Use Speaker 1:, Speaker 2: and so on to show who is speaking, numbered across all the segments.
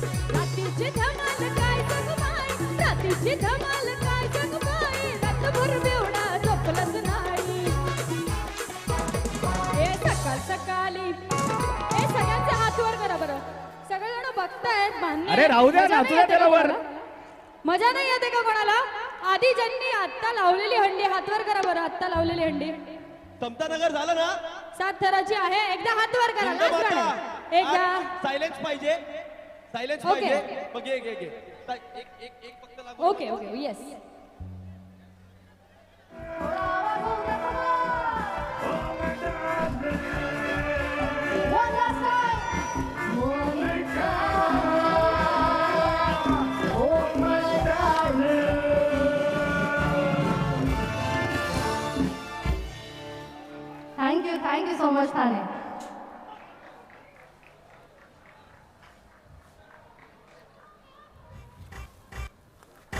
Speaker 1: रात्रीची धमाल काय जगमाई, रात्रीची धमाल काय जगमाई, रातभर बेवडा झोपलंच नाही. हे सकाळ सकाळी हे सगळ्यांचे हात वर करा बरं. सगळेजण बघतायत मान्य.
Speaker 2: अरे राहू द्या ना, तुला त्याला वर.
Speaker 1: मजा नाही येते का कोणाला? आधी ज्यांनी आत्ता लावलेली हंडी हात वर करा बरं. आत्ता लावलेली हंडी
Speaker 3: समतानगर झालं ना?
Speaker 1: 7 थराची आहे. एकदा हात वर करा. एकदा
Speaker 3: सायलेन्स पाहिजे, सायलेन्स
Speaker 1: ओके.
Speaker 3: पाहिजे. मग घे घे घे एक फक्त लागू.
Speaker 1: Okay okay yes.
Speaker 4: Thank you so much Thane.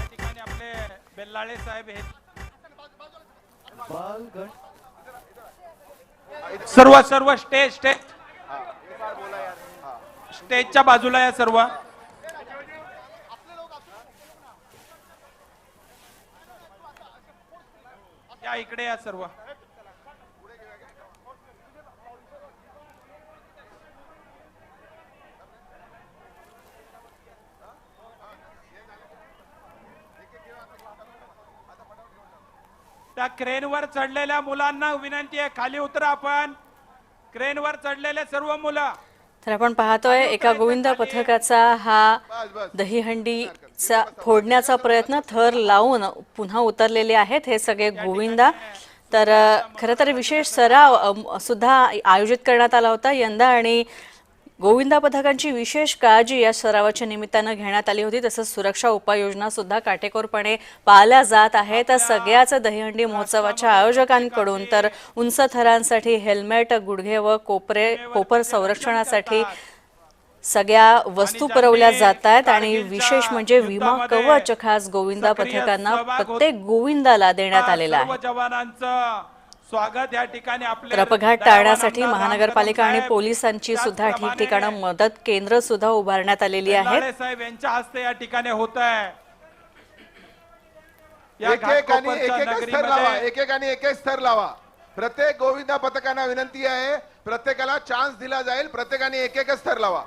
Speaker 5: ठिकाणी आपले बेल्लाळे साहेब हे सर्व सर्व स्टेज स्टेज स्टेजच्या बाजूला या सर्व. या इकडे या सर्व. त्या क्रेनवर चढलेल्या मुलांना विनंती आहे, खाली उतरा. आपण क्रेनवर चढलेले सर्व मुलं.
Speaker 6: तर आपण पाहतोय एका गोविंदा पथकाचा हा दहीहंडीचा फोडण्याचा प्रयत्न. थर लावून पुन्हा उतरलेले आहेत हे सगळे गोविंदा. तर खरं तर विशेष सराव सुद्धा आयोजित करण्यात आला होता यंदा आणि गोविंदा पथकांची विशेष काळजी या सरावाच्या निमित्तानं घेण्यात आली होती. तसंच सुरक्षा उपाययोजना सुद्धा काटेकोरपणे पाळल्या जात आहेत. सगळ्याच दहीहंडी महोत्सवाच्या आयोजकांकडून तर उंच थरांसाठी हेल्मेट, गुडघे व कोपर संरक्षणासाठी सगळ्या वस्तू पुरवल्या जात आहेत आणि विशेष म्हणजे विमा कवच खास गोविंदा पथकांना प्रत्येक गोविंदाला देण्यात आलेला आहे.
Speaker 5: स्वागत या ठिकाणी आपले.
Speaker 6: तर अपघात टाळण्यासाठी महानगरपालिका आणि पोलिसांची सुद्धा ठिकठिकाणी मदत केंद्र सुद्धा उभारण्यात आलेली आहेत.
Speaker 5: साहेब यांच्या हस्ते या ठिकाणी होत आहे.
Speaker 7: एकेकाने एक स्तर लावा. प्रत्येक गोविंदा पथकांना विनंती आहे, प्रत्येकाला चान्स दिला जाईल. प्रत्येकाने एक स्तर लावा.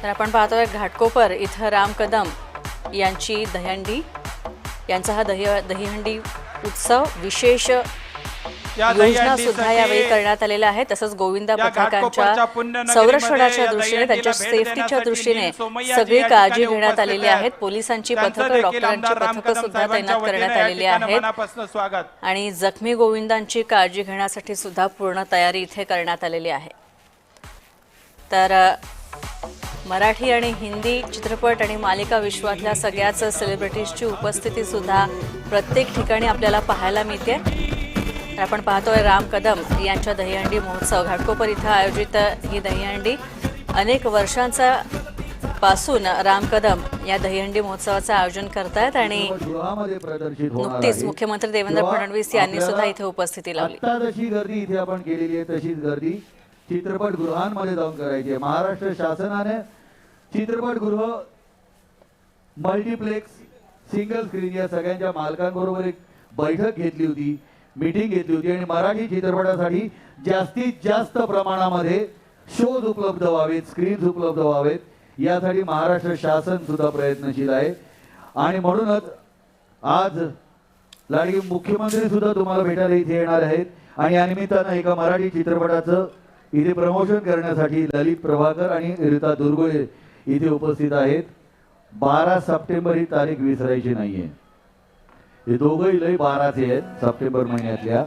Speaker 6: तर आपण पाहतोय घाटकोपर इथं राम कदम यांची दहीहंडी यांचा हा दहीहंडी उत्सव विशेष योजना सुद्धा यावेळी करण्यात आलेल्या आहेत. तसंच गोविंदा पथकांच्या संरक्षणाच्या दृष्टीने त्यांच्या सेफ्टीच्या दृष्टीने सगळी काळजी घेण्यात आलेली आहेत. पोलिसांची पथकं, डॉक्टरांची पथकं सुद्धा तैनात करण्यात आलेली आहेत आणि जखमी गोविंदांची काळजी घेण्यासाठी सुद्धा पूर्ण तयारी इथे करण्यात आलेली आहे. तर मराठी आणि हिंदी चित्रपट आणि मालिका विश्वातल्या सगळ्याच सेलिब्रिटीजची उपस्थिती सुद्धा प्रत्येक ठिकाणी आपल्याला पाहायला मिळते. आपण पाहतोय राम कदम यांच्या दहीहंडी महोत्सव. घाटकोपर इथं आयोजित ही दहीहंडी अनेक वर्षांचा पासून राम कदम या दहीहंडी महोत्सवाचं आयोजन करतायत आणि नुकतीच मुख्यमंत्री देवेंद्र फडणवीस यांनी सुद्धा इथे उपस्थिती लावली.
Speaker 2: जशी गर्दी इथे आपण केलेली आहे तशीच गर्दी चित्रपटगृहांमध्ये जाऊन करायची आहे. महाराष्ट्र शासनाने चित्रपटगृह, मल्टीप्लेक्स, सिंगल स्क्रीन या सगळ्यांच्या मालकांबरोबर एक बैठक घेतली होती, मीटिंग घेतली होती आणि मराठी चित्रपटासाठी जास्तीत जास्त प्रमाणामध्ये शोज उपलब्ध व्हावेत, स्क्रीन्स उपलब्ध व्हावेत यासाठी महाराष्ट्र शासन सुद्धा प्रयत्नशील आहे. आणि म्हणूनच आज लाडके मुख्यमंत्री सुद्धा तुम्हाला भेटायला इथे येणार आहेत आणि या निमित्तानं एका मराठी चित्रपटाचं इथे प्रमोशन करण्यासाठी ललित प्रभाकर आणि रीता दुर्गुळे इथे उपस्थित आहेत. 12 सप्टेंबर ही तारीख विसरायची नाहीये. हे दोघंही लय 12चे आहेत सप्टेंबर महिन्यातल्या.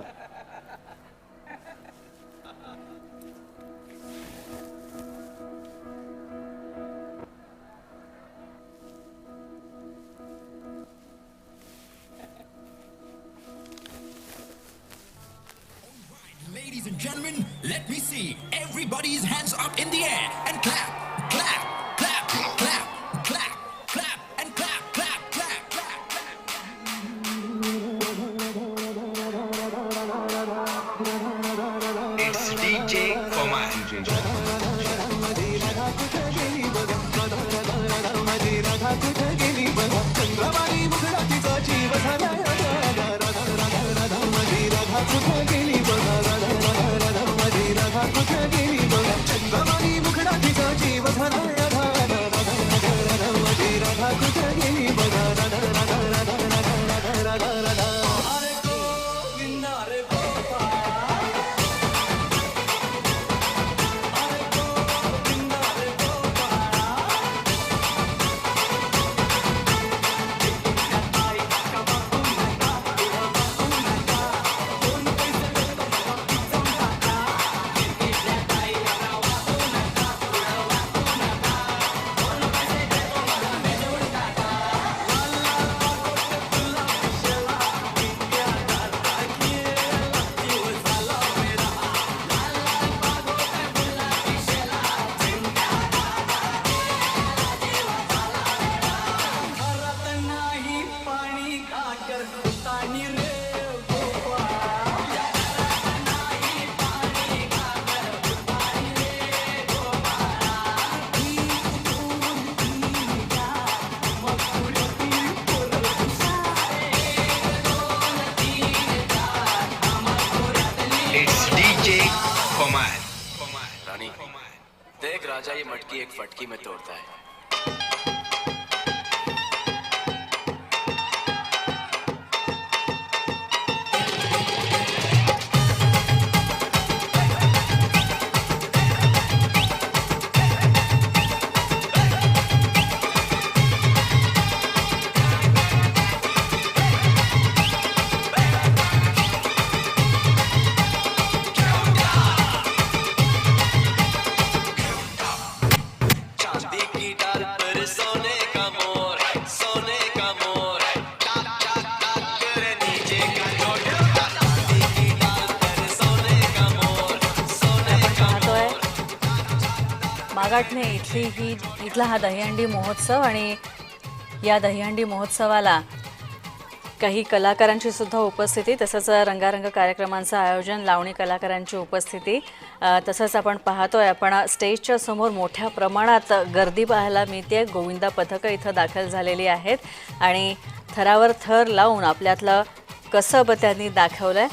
Speaker 8: Ladies and gentlemen, let me see everybody's hands up in the air and clap, clap, clap, clap, clap, clap, and clap, clap, clap, clap, clap. It's DJ Command. देख राजा, ये मटकी एक फटकी में तोड़ता है. चांदी की डाल पर सोने का मोर, सोने का मोर. टाक टाक टाक करे नीचे का नोट. चांदी की डाल पर सोने का मोर, सोने का
Speaker 6: पाहतोय
Speaker 8: मोर.
Speaker 6: मागाटणे इथला हा दहीहंडी महोत्सव आणि या दहीहंडी महोत्सवाला काही कलाकारांची सुद्धा उपस्थिती, तसंच रंगारंग कार्यक्रमांचं आयोजन, लावणी कलाकारांची उपस्थिती. तसंच आपण पाहतोय, आपण स्टेजच्या समोर मोठ्या प्रमाणात गर्दी पाहायला मिळते. गोविंदा पथकं इथं दाखल झालेली आहेत आणि थरावर थर लावून आपल्यातलं कसब त्यांनी दाखवलंय.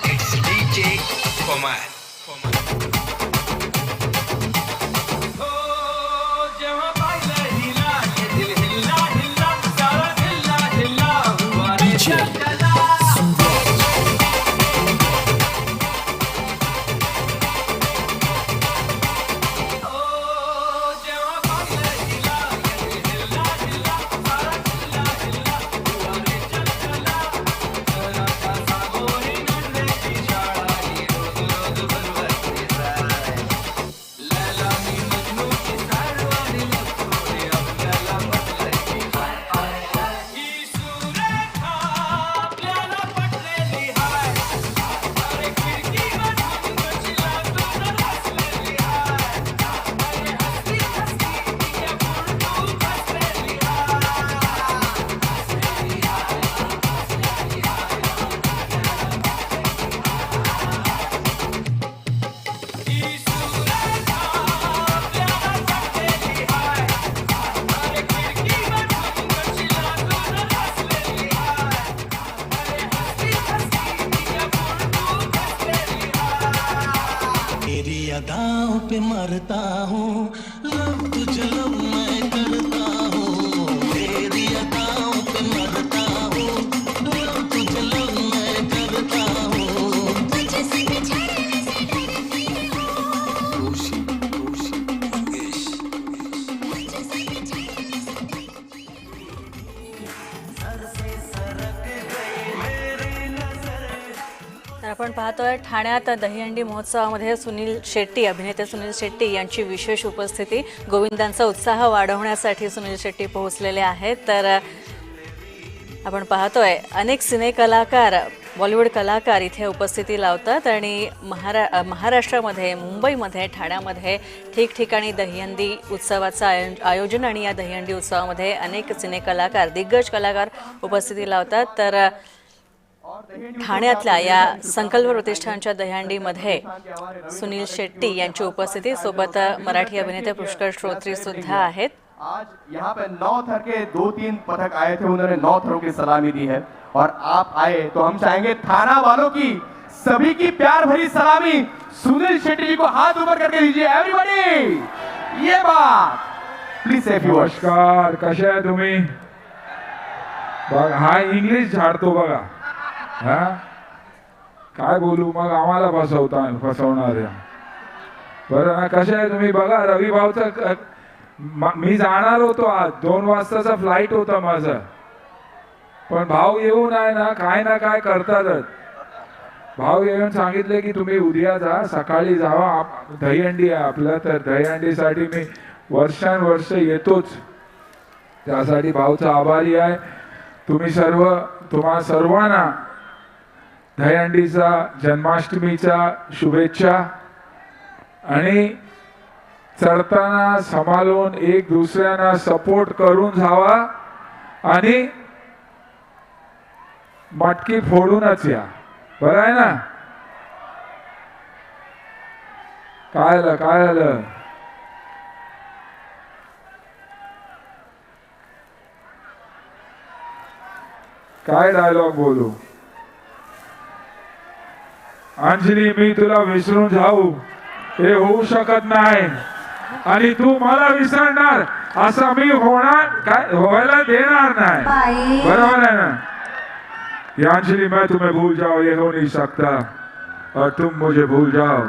Speaker 8: It's DJ Komar.
Speaker 9: तेरी अदाओं पे मरता हूँ, लब तुझे लब मैं करता हूँ. तेरी अदाओं पे मरता हूँ, लब तुझे लब मैं करता हूँ. तुझसे बिछड़ने से डरती हूँ. खुशी खुशी इश्क. तुझसे बिछड़ने से सर से सरक गई मेरी नजर.
Speaker 6: तर आपण पाहतोय ठाण्यात दहीहंडी महोत्सवामध्ये अभिनेते सुनील शेट्टी यांची विशेष उपस्थिती. गोविंदांचा उत्साह वाढवण्यासाठी सुनील शेट्टी पोहोचलेले आहेत. तर आपण पाहतोय अनेक सिने कलाकार, बॉलिवूड कलाकार इथे उपस्थिती लावतात आणि महाराष्ट्रामध्ये, मुंबईमध्ये, ठाण्यामध्ये ठिकठिकाणी दहीहंडी उत्सवाचं आयोजन आणि या दहीहंडी उत्सवामध्ये अनेक सिने कलाकार, दिग्गज कलाकार उपस्थिती लावतात. तर ठाण्यातल्या या संकल्प प्रतिष्ठानच्या दहीहंडीमध्ये सुनील शेट्टी यांची उपस्थिती, सोबत मराठी अभिनेते पुष्कर श्रोत्री सुद्धा आहेत.
Speaker 10: आज यहाँ पे 9 थर के 2-3 पथक आए थे, उन्होंने 9 थरों की सलामी दी है और आप आए तो हम चाहेंगे थाना वालों की सभी की प्यार भरी सलामी सुनील शेट्टी जी को हाथ ऊपर करके दीजिए. एवरीबॉडी ये बात प्लीज से.
Speaker 11: नमस्कार, कशा आहे तुम्ही? बघा हा इंग्लिश झाडतो बघा. हा काय बोलू मग, आम्हाला फसवणार आहे. बरं ना, कशा आहे तुम्ही? बघा रवी भाऊचा मी जाणार होतो, आज 2 वाजताचा फ्लाईट होता माझा, पण भाऊ येऊन आहे ना काय करतातच. भाऊ येऊन सांगितले की तुम्ही उद्या जा, सकाळी जावा, दहीहंडी आहे आपलं. तर दहीहंडीसाठी मी वर्षानुवर्ष येतोच, त्यासाठी भाऊचा आभारी आहे. तुम्ही तुम्हा सर्वांना दहीहंडीचा जन्माष्टमीच्या शुभेच्छा. आणि चढताना सांभाळून एक दुसऱ्यांना सपोर्ट करून जावा आणि मटकी फोडूनच या. बरं आहे ना? काय आलं काय आलं? काय डायलॉग बोलू? अंजली मी तुला विसरून जाऊ हे होऊ शकत नाही आणि तू मला विसरणार असं मी होणार काय व्हायला देणार नाही. बरोबर आहे ना? ये अंजलि मैं तुम्हें भूल जाओ ये हो नहीं सकता और तुम मुझे भूल जाओ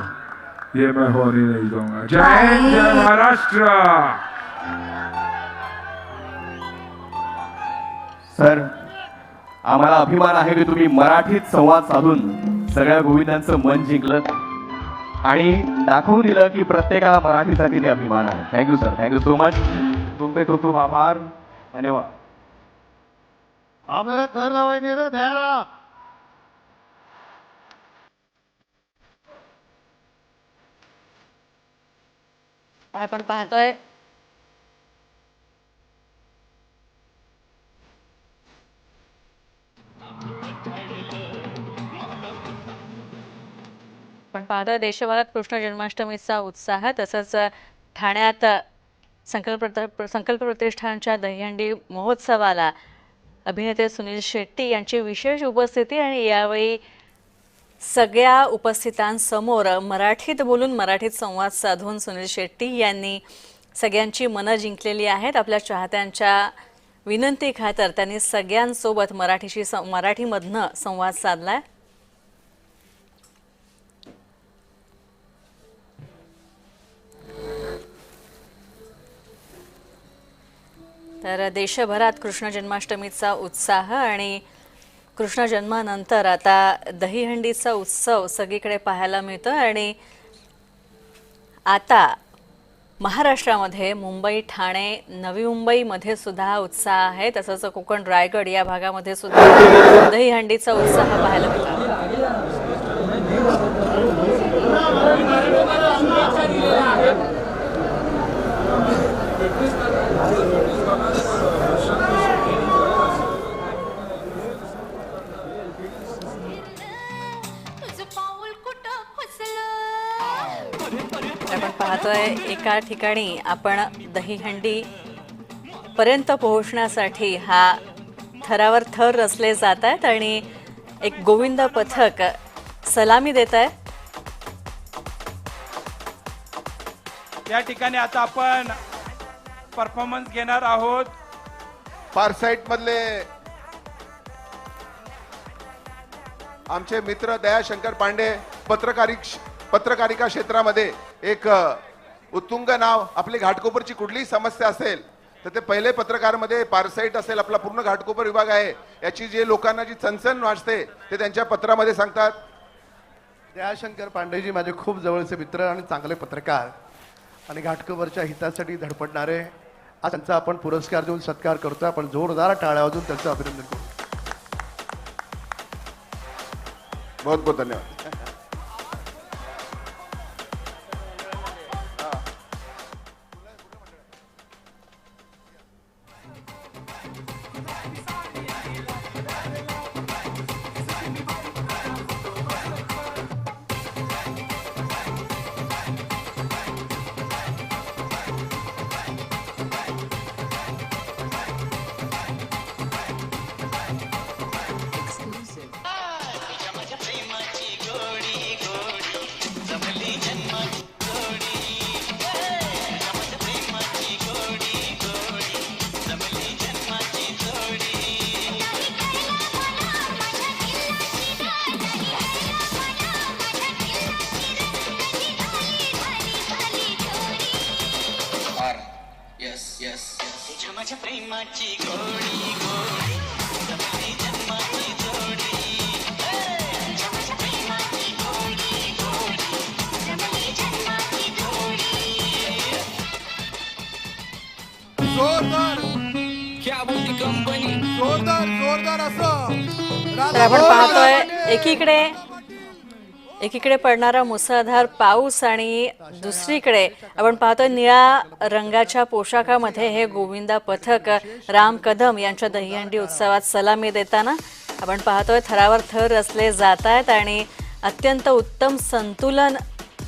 Speaker 11: ये मैं होने नहीं दूंगा. जय हिंद जय महाराष्ट्र.
Speaker 10: सर आम्हाला अभिमान आहे की तुम्ही मराठीत संवाद साधून सगळ्या गोविंदांचं मन जिंकलं आणि दाखवून दिलं की प्रत्येकाला मराठीसाठी ते अभिमान आहे. Thank you sir. Thank you so much. तुमचे खूप खूप आभार. धन्यवाद.
Speaker 2: आम्हाला घर लावायचे द्यायला.
Speaker 6: आपण पाहतोय देशभरात कृष्ण जन्माष्टमीचा उत्साह. तसंच ठाण्यात संकल्प प्रतिष्ठानच्या दहीहंडी महोत्सवाला अभिनेते सुनील शेट्टी यांची विशेष उपस्थिती. आणि यावेळी सगळ्या उपस्थितांसमोर मराठीत बोलून मराठीत संवाद साधून सुनील शेट्टी यांनी सगळ्यांची मनं जिंकलेली आहेत. आपल्या चाहत्यांच्या विनंती खातर त्यांनी सगळ्यांसोबत मराठीमधनं संवाद साधलाय. तर देशभरात कृष्ण जन्माष्टमीचा उत्साह आणि कृष्ण जन्मानंतर आता दहीहंडीचा उत्सव सगळीकडे पाहायला मिळतो. आणि आता महाराष्ट्रामध्ये मुंबई, ठाणे, नवी मुंबईमध्ये सुद्धा उत्साह आहे. तसंच कोकण, रायगड या भागामध्ये सुद्धा दहीहंडीचा उत्साह पाहायला मिळतो. आपण पाहतोय एका ठिकाणी आपण दहीहंडी पर्यंत पोहोचण्यासाठी हा थरावर थर रचले जात आहेत आणि एक गोविंद पथक सलामी देत आहे.
Speaker 5: या ठिकाणी आता आपण परफॉर्मन्स घेणार आहोत.
Speaker 7: पारसाईट मधले आमचे मित्र दयाशंकर पांडे पत्रकारिता क्षेत्रामध्ये एक उत्तुंग नाव. आपली घाटकोपरची कुठलीही समस्या असेल तर ते पहिले पत्रकारमध्ये पारसाईट असेल आपला पूर्ण घाटकोपर विभाग आहे याची जे लोकांना जी चणचण वाजते ते त्यांच्या पत्रामध्ये सांगतात.
Speaker 12: दयाशंकर पांडेजी माझे खूप जवळचे मित्र आणि चांगले पत्रकार आणि घाटकोपरच्या हितासाठी धडपडणारे. आज त्यांचा आपण पुरस्कार देऊन सत्कार करतो. आपण जोरदार टाळ्या वाजवून त्यांचं अभिनंदन करू.
Speaker 7: बहुत बहुत धन्यवाद.
Speaker 8: माझ्या प्रेमाची गोडी गोडी जमली जन्माची जोडी माझ्या प्रेमाची गोडी गोडी जमली जन्माची जोडी
Speaker 7: जोरदार
Speaker 8: क्या बोलती कंपनी
Speaker 7: जोरदार असं
Speaker 6: तर आपण पाहतोय एकीकडे पडणारा मुसळधार पाऊस आणि दुसरीकडे आपण पाहतोय निळ्या रंगाच्या पोशाखामध्ये हे गोविंदा पथक राम कदम यांच्या दहीहंडी उत्सवात सलामी देताना आपण पाहतोय थरावर थर रचले जात आहेत आणि अत्यंत उत्तम संतुलन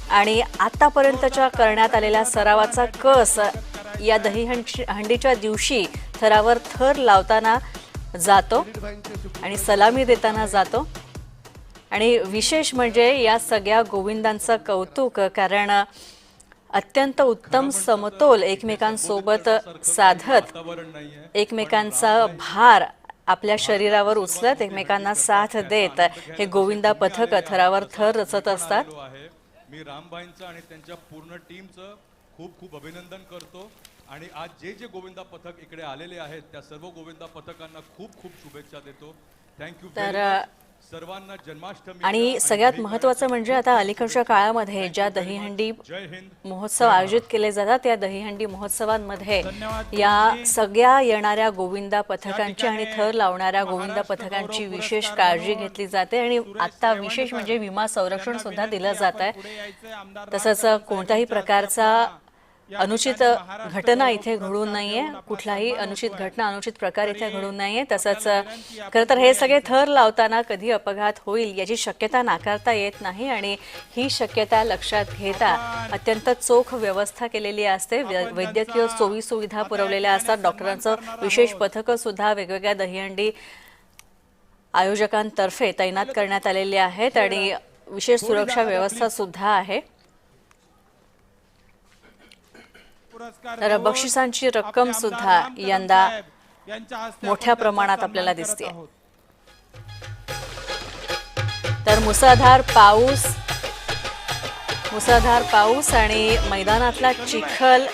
Speaker 6: आणि आतापर्यंतच्या करण्यात आलेल्या सरावाचा कस या दहीहंडीच्या दिवशी थरावर थर लावताना जातो आणि सलामी देताना जातो. आणि विशेष म्हणजे या सगळ्या गोविंदांचं कौतुक, कारण अत्यंत उत्तम समतोल एकमेकांसोबत साधत एकमेकांचा भार आपल्या शरीरावर उचलत एकमेकांना साथ देत हे गोविंदा पथक थरावर थर रचत असतात.
Speaker 3: मी रामबाईंचं आणि त्यांच्या पूर्ण टीमचं खूप खूप अभिनंदन करतो आणि आज जे गोविंदा पथक इकडे आलेले आहेत त्या सर्व गोविंदा पथकांना खूप खूप शुभेच्छा देतो. थँक्यू. तर सर्वांना जन्माष्टमी.
Speaker 6: आणि सगळ्यात महत्त्वाचं म्हणजे आता अलीकडच्या काळामध्ये ज्या दहीहंडी महोत्सव आयोजित केले जातात त्या दहीहंडी महोत्सवांमध्ये या सगळ्या येणाऱ्या गोविंदा पथकांची आणि थर लावणाऱ्या गोविंदा पथकांची विशेष काळजी घेतली जाते आणि आता विशेष म्हणजे विमा संरक्षण सुद्धा दिलं जात आहे. तसंच कोणत्याही प्रकारचा अनुचित घटना इथे घडू नये, कुठलाही अनुचित घटना अनुचित प्रकार इथे घडू नये. तसंच खरं तर हे सगळे थर लावताना कधी अपघात होईल याची शक्यता नाकारता येत नाही आणि ही शक्यता लक्षात घेता अत्यंत चोख व्यवस्था केलेली असते. वैद्यकीय सोयी सुविधा पुरवलेल्या असतात. डॉक्टरांचं विशेष पथकं सुद्धा वेगवेगळ्या दहीहंडी आयोजकांतर्फे तैनात करण्यात आलेली आहेत आणि विशेष सुरक्षा व्यवस्था सुद्धा आहे. तर बक्षिसांची रक्कम सुद्धा यंदा मोठ्या प्रमाणात आपल्याला दिसते. तर मुसळधार पाऊस आणि मैदानातला चिखल,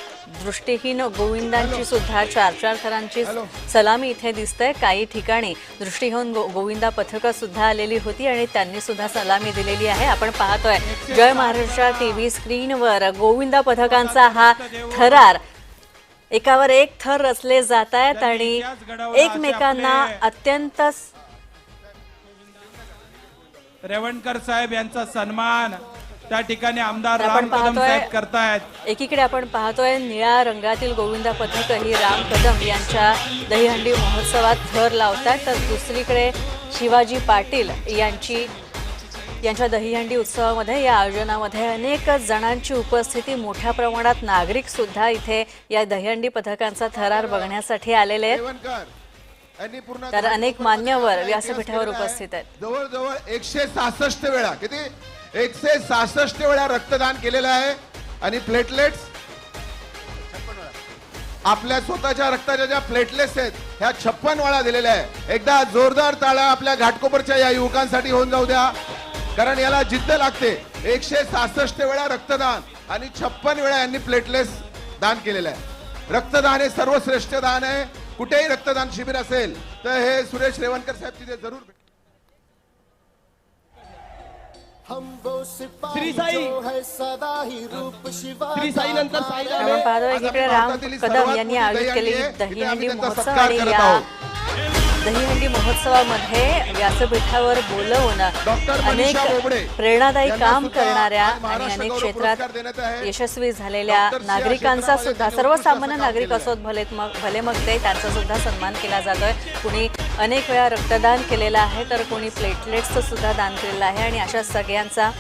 Speaker 6: दृष्टीहीन गोविंदांची सुद्धा 4-4 थरांची सलामी इथे दिसते. काही ठिकाणी दृष्टीहीन गोविंदा पथकं सुद्धा आलेली होती आणि त्यांनी सुद्धा सलामी दिलेली आहे. आपण पाहतोय जय महाराष्ट्र टीव्ही स्क्रीनवर गोविंदा पथकांचा हा थरार एकावर एक थर रचले जात आहेत आणि एकमेकांना अत्यंत
Speaker 5: रेवणकर साहेब यांचा सन्मान त्या ठिकाणी आमदार राम कदम साहेब करतायत.
Speaker 6: एकीकडे आपण पाहतोय निळ्या रंगातील गोविंदा पथक ही राम कदम यांच्या दहीहंडी महोत्सवात थर लावतात, तर दुसरीकडे शिवाजी पाटील यांच्या दहीहंडी उत्सवामध्ये या आयोजनामध्ये अनेक जणांची उपस्थिती, मोठ्या प्रमाणात नागरिक सुद्धा इथे या दहीहंडी पथकांचा थरार बघण्यासाठी आलेले आहेत. तर अनेक मान्यवर व्यासपीठावर उपस्थित आहेत.
Speaker 7: जवळजवळ 166 वेळा 166 वेळा रक्तदान केलेलं आहे आणि प्लेटलेट्स आपल्या स्वतःच्या रक्ताच्या ज्या प्लेटलेट्स आहेत ह्या 56 वेळा दिलेल्या आहे. एकदा जोरदार टाळ्या आपल्या घाटकोपरच्या या युवकांसाठी होऊन जाऊ द्या, कारण याला जिद्द लागते. 166 वेळा रक्तदान आणि 56 वेळा यांनी प्लेटलेट्स दान केलेलं आहे. रक्तदान हे सर्वश्रेष्ठ दान आहे. कुठेही रक्तदान शिबिर असेल तर हे सुरेश रेवणकर साहेब तिथे जरूर.
Speaker 3: श्री साई नंतर
Speaker 6: आपण पाहतो एकीकडे राम कदम यांनी आयोजित केलेली दहीहंडी महोत्सव आणि या दहीहंडी महोत्सवामध्ये व्यासपीठावर बोलवून अनेक प्रेरणादायी काम करणाऱ्या आणि अनेक क्षेत्रात यशस्वी झालेल्या नागरिकांचा सुद्धा, सर्वसामान्य नागरिक असोत भले मग ते, त्यांचा सुद्धा सन्मान केला जातोय. कुणी अनेक वेळा रक्तदान केलेलं आहे तर कोणी प्लेटलेट्सचं सुद्धा दान केलेलं आहे आणि अशा सगळ्यांचा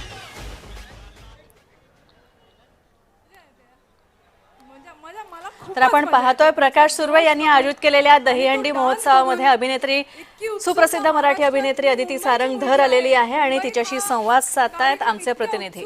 Speaker 6: तर आपण पाहतोय प्रकाश सुर्वे यांनी आयोजित केलेल्या दहीहंडी महोत्सवामध्ये अभिनेत्री, सुप्रसिद्ध मराठी अभिनेत्री अदिती सारंगधर आलेली आहे आणि तिच्याशी संवाद साधतायत आमचे प्रतिनिधी.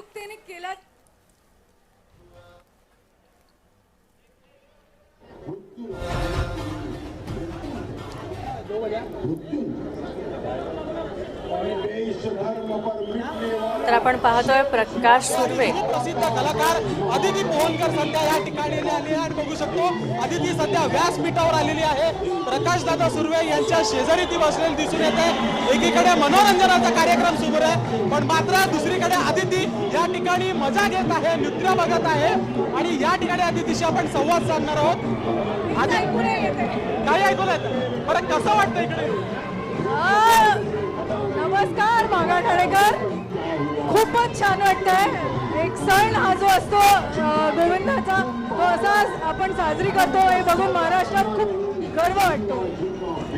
Speaker 6: तर आपण पाहतोय प्रकाश सुर्वे,
Speaker 3: प्रसिद्ध कलाकार अदिती मोहनकर सध्या या ठिकाणी आली आहे. बघू शकतो अदिती सध्या व्यासपीठावर आलेली आहे. प्रकाश दादा सुर्वे यांच्या शेजारी ती बसलेली दिसून येत आहे. एकीकडे मनोरंजनाचा कार्यक्रम सुरू आहे पण मात्र दुसरीकडे अदिती या ठिकाणी मजा घेत आहे, नृत्य बघत आहे आणि या ठिकाणी अदितीशी आपण संवाद साधणार आहोत. काय ऐकून येतं? बरं कसं वाटतं इकडे?
Speaker 1: नमस्कार मागा ठाणेकर. खूपच छान वाटतंय. एक सण हा जो असतो गोविंदाचा तो असा आपण साजरी करतो हे बघून महाराष्ट्रात खूप गर्व वाटतो.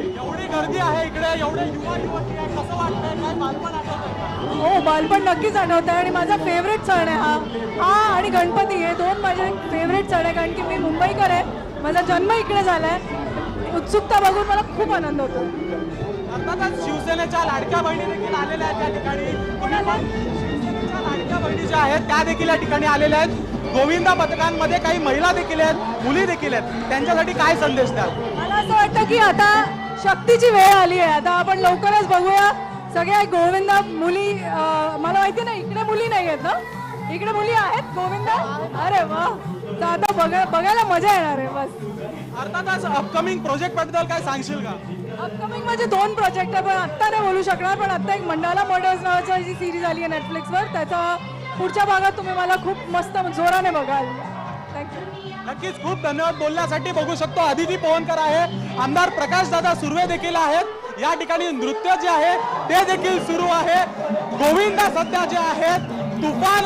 Speaker 3: एवढी गर्दी आहे इकडे, एवढे युवा युवती आहे, कसं वाटतंय? काय बालपण आठवतंय?
Speaker 1: हो बालपण नक्कीच आठवतं आणि माझा फेवरेट सण आहे हा आणि गणपती हे दोन माझे फेवरेट सण आहे. कारण की मी मुंबईकर आहे, माझा जन्म इकडे झालाय. उत्सुकता बघून मला खूप आनंद होतो.
Speaker 3: अर्थातच शिवसेनेच्या लाडक्या बहिणी देखील आलेल्या आहेत त्या ठिकाणी. तुम्ही पण शिवसेनेच्या लाडक्या बहिणी ज्या आहेत त्या देखील या ठिकाणी आलेल्या आहेत. गोविंदा पथकांमध्ये काही महिला देखील आहेत, मुली देखील आहेत, त्यांच्यासाठी काय संदेश द्याल?
Speaker 1: मला असं वाटतं की आता शक्तीची वेळ आली आहे. आता आपण लवकरच बघूया सगळ्या गोविंदा मुली. मला माहिती नाही इकडे मुली नाही आहेत ना, इकडे मुली आहेत गोविंदा. अरे वा, तर आता बघायला मजा येणार आहे. बस
Speaker 3: अर्थातच अपकमिंग प्रोजेक्ट बद्दल काय सांगशील का?
Speaker 1: अपकमिंग माझे 2 प्रोजेक्ट आहे पण आत्ता नाही बोलू शकणार. पण आता एक मंडाला मर्डर्स नावाची जी सिरीज आली आहे नेटफ्लिक्सवर, त्याचा पुढच्या भागात तुम्ही मला खूप मस्त जोराने बघाल. थँक्यू.
Speaker 3: नक्कीच खूप धन्यवाद बोलण्यासाठी. बघू शकतो अदिती पोहनकर आहे, आमदार प्रकाशदादा सुर्वे देखील आहेत. या ठिकाणी नृत्य जे आहे ते देखील सुरू आहे. गोविंदा सध्या जे आहेत तुफान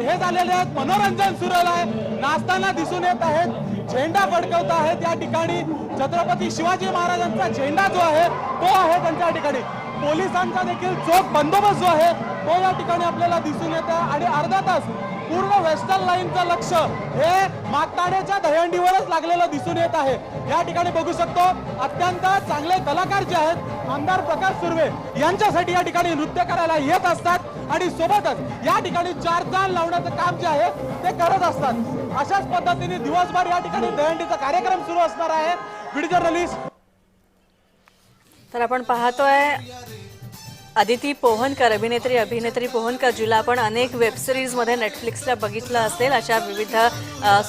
Speaker 3: हे झालेले आहेत, मनोरंजन सुरू आहे, नाचताना दिसून येत आहेत, झेंडा फडकवत आहेत. या ठिकाणी छत्रपती शिवाजी महाराजांचा झेंडा जो आहे तो आहे त्यांच्या ठिकाणी. पोलिसांचा देखील चोख बंदोबस्त जो आहे तो या ठिकाणी आपल्याला दिसून येत आहे. आणि अर्धा तास पूर्ण वेस्टर्न लाईनचं लक्ष हे मागताड्याच्या दहीहंडीवरच लागलेलं दिसून येत आहे. या ठिकाणी बघू शकतो अत्यंत चांगले कलाकार जे आहेत आमदार प्रकाश सुर्वे यांच्यासाठी या ठिकाणी नृत्य करायला येत असतात आणि सोबतच या ठिकाणी 4 चाल लावण्याचं काम जे आहे ते करत असतात. अशाच पद्धतीने दिवसभर या ठिकाणी दहीहंडीचा कार्यक्रम सुरू असणार आहे. Video journalist.
Speaker 6: तर आपण पाहतोय अदिती पोहनकर, अभिनेत्री पोहनकर, जिला आपण अनेक वेबसिरीजमध्ये नेटफ्लिक्सला बघितलं असेल. अशा विविध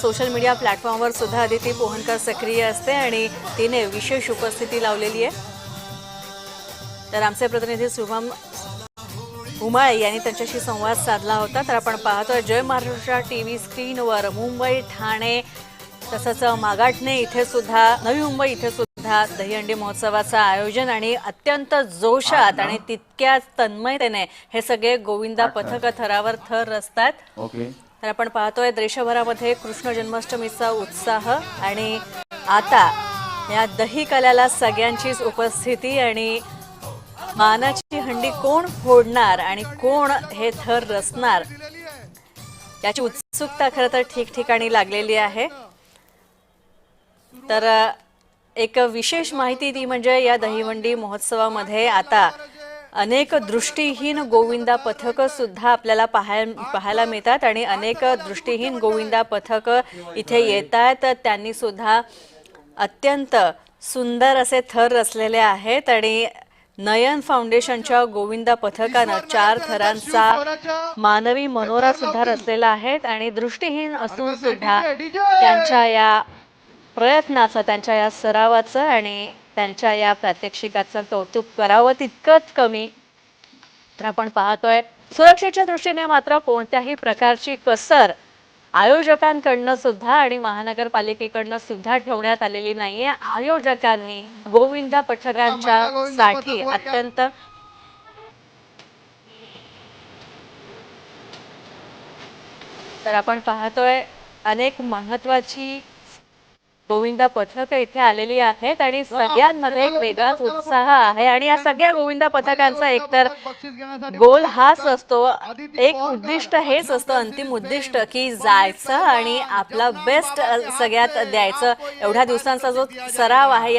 Speaker 6: सोशल मीडिया प्लॅटफॉर्मवर सुद्धा अदिती पोहनकर सक्रिय असते आणि तिने विशेष उपस्थिती लावलेली आहे. तर आमचे प्रतिनिधी शुभम उमाळे यांनी त्यांच्याशी संवाद साधला होता. तर आपण पाहतोय जय महाराष्ट्र TV स्क्रीनवर मुंबई, ठाणे तसंच मागाठणे इथे सुद्धा, नवी मुंबई इथे सुद्धा दहीहंडी महोत्सवाचं आयोजन आणि अत्यंत जोशात आणि तितक्याच तन्मयतेने हे सगळे गोविंदा पथक थरावर थर रचतात. तर आपण पाहतोय देशभरामध्ये कृष्ण जन्माष्टमीचा उत्साह आणि आता या दही कल्याला सगळ्यांचीच उपस्थिती आणि मानाची हंडी कोण फोडणार आणि कोण हे थर रचणार याची उत्सुकता खरं तर ठिकठिकाणी लागलेली आहे. तर एक विशेष माहिती ती म्हणजे या दहीहंडी महोत्सवामध्ये आता अनेक दृष्टीहीन गोविंदा पथक सुद्धा आपल्याला पाहायला मिळतात आणि अनेक दृष्टीहीन गोविंदा पथक इथे येतात. त्यांनी सुद्धा अत्यंत सुंदर असे थर रचलेले आहेत आणि नयन फाउंडेशनच्या गोविंदा पथकानं 4 थरांचा मानवी मनोरा सुद्धा रचलेला आहे आणि दृष्टीहीन असून सुद्धा त्यांच्या या प्रयत्नाचं, त्यांच्या या सरावाचं आणि त्यांच्या या प्रात्यक्षिकाचं कौतुक करावं तितकंच कमी. तर आपण पाहतोय सुरक्षेच्या दृष्टीने मात्र कोणत्याही प्रकारची कसर आयोजकांकडनं सुद्धा आणि महानगरपालिकेकडनं सुद्धा ठेवण्यात आलेली नाहीये. आयोजकांनी गोविंदा पथकांच्या साठी अत्यंत तर आपण पाहतोय अनेक महत्वाची गोविंदा पथक इथे आलेली आहेत आणि सगळ्यांमध्ये एक वेगळाच उत्साह आहे आणि या सगळ्या गोविंदा पथकांचा एकतर गोल हाच असतो, एक उद्दिष्ट हेच असतं, अंतिम उद्दिष्ट की जायचं आणि आपला बेस्ट सगळ्यात द्यायचं. एवढ्या दिवसांचा जो सराव आहे